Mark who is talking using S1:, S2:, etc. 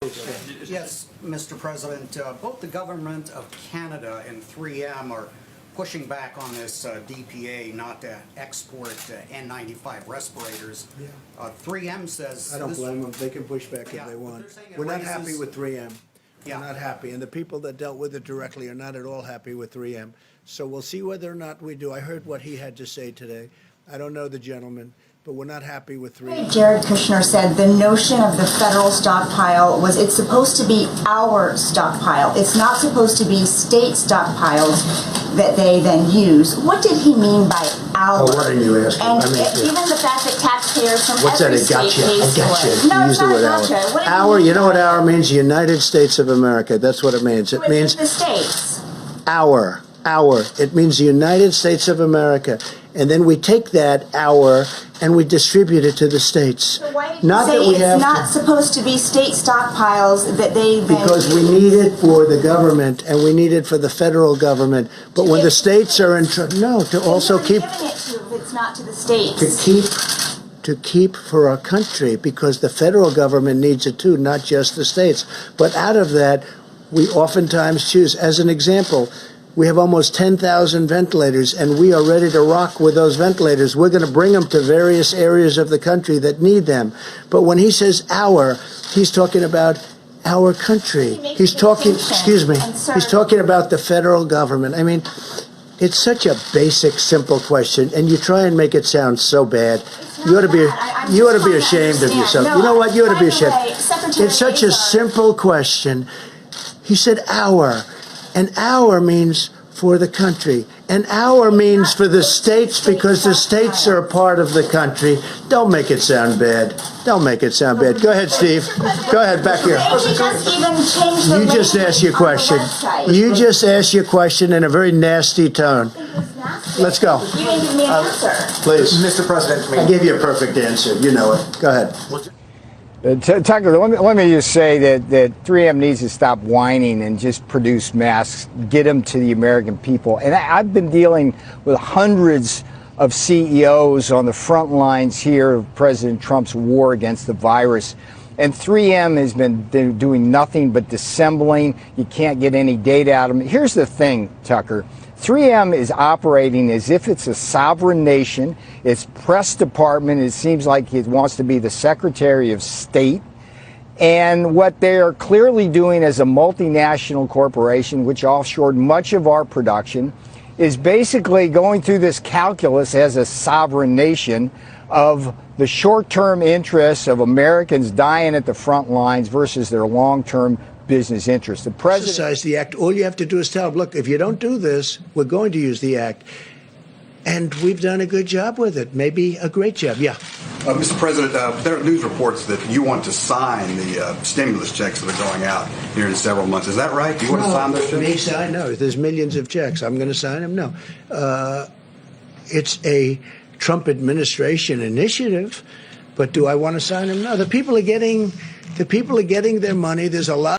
S1: Yes, Mr. President, both the government of Canada and 3M are pushing back on this DPA not to export N95 respirators. 3M says...
S2: I don't blame them. They can push back
S1: Yeah,
S2: if they
S1: but
S2: want.
S1: they're saying it
S2: We're not
S1: raises-
S2: happy with 3M.
S1: Yeah.
S2: We're not happy. And the people that dealt with it directly are not at all happy with 3M. So we'll see whether or not we do. I heard what he had to say today. I don't know the gentleman, but we're not happy with 3M.
S3: Jared Kushner said the notion of the federal stockpile was it's supposed to be our stockpile. It's not supposed to be state stockpiles that they then use. What did he mean by our?
S2: Oh, what are you asking?
S3: And
S2: I mean,
S3: even the fact that taxpayers from
S2: What's that?
S3: every
S2: It
S3: state
S2: got you.
S3: pays
S2: I got
S3: for
S2: you.
S3: it.
S2: You
S3: No, it's
S2: used the
S3: not
S2: word
S3: gotcha.
S2: our.
S3: What did
S2: Our,
S3: mean
S2: you know
S3: by
S2: what
S3: it?
S2: our means? United States of America. That's what it means. It
S3: Within
S2: means
S3: the states.
S2: our. It means the United States of America. And then we take that our and we distribute it to the states.
S3: So why did you
S2: Not
S3: say
S2: that we
S3: it's
S2: have
S3: not
S2: to,
S3: supposed to be state stockpiles that they then
S2: because we need it for the government and we need it for the federal government. But when the states are in no, to also keep
S3: giving it to if it's not to the states.
S2: to keep for our country, because the federal government needs it too, not just the states. But out of that, we oftentimes choose, as an example, we have almost 10,000 ventilators, and we are ready to rock with those ventilators. We're going to bring them to various areas of the country that need them. But when he says our, he's talking about our country. He's talking, excuse me, he's talking about the federal government. I mean, it's such a basic, simple question, and you try and make it sound so bad. You ought to be ashamed of yourself. You know what? You ought to be ashamed. It's such a simple question. He said our. And our means for the country. And our means for the states, because the states are a part of the country. Don't make it sound bad. Don't make it sound bad. Go ahead, Steve. Go ahead, back here. You just asked your question. You just asked your question in a very nasty tone. Let's go.
S3: You didn't give me an answer.
S2: Please.
S4: Mr. President,
S2: I gave you a perfect answer. You know it. Go ahead.
S4: Tucker, let me just say that 3M needs to stop whining and just produce masks, get them to the American people. And I've been dealing with hundreds of CEOs on the front lines here of President Trump's war against the virus. And 3M has been doing nothing but dissembling. You can't get any data out of them. Here's the thing, Tucker. 3M is operating as if it's a sovereign nation. Its press department, it seems like it wants to be the Secretary of State. And what they are clearly doing as a multinational corporation, which offshored much of our production, is basically going through this calculus as a sovereign nation of the short-term interests of Americans dying at the front lines versus their long-term business interests. The president
S2: Exercise the act. All you have to do is tell them, look, if you don't do this, we're going to use the act. And we've done a good job with it, maybe a great job. Yeah.
S5: Mr. President, there are news reports that you want to sign the stimulus checks that are going out here in several months. Is that right? Do you want to sign those checks?
S2: Me sign? No. There's millions of checks. I'm going to sign them? No. It's a Trump administration initiative, but do I want to sign them? No. The people are getting their money. There's a lot.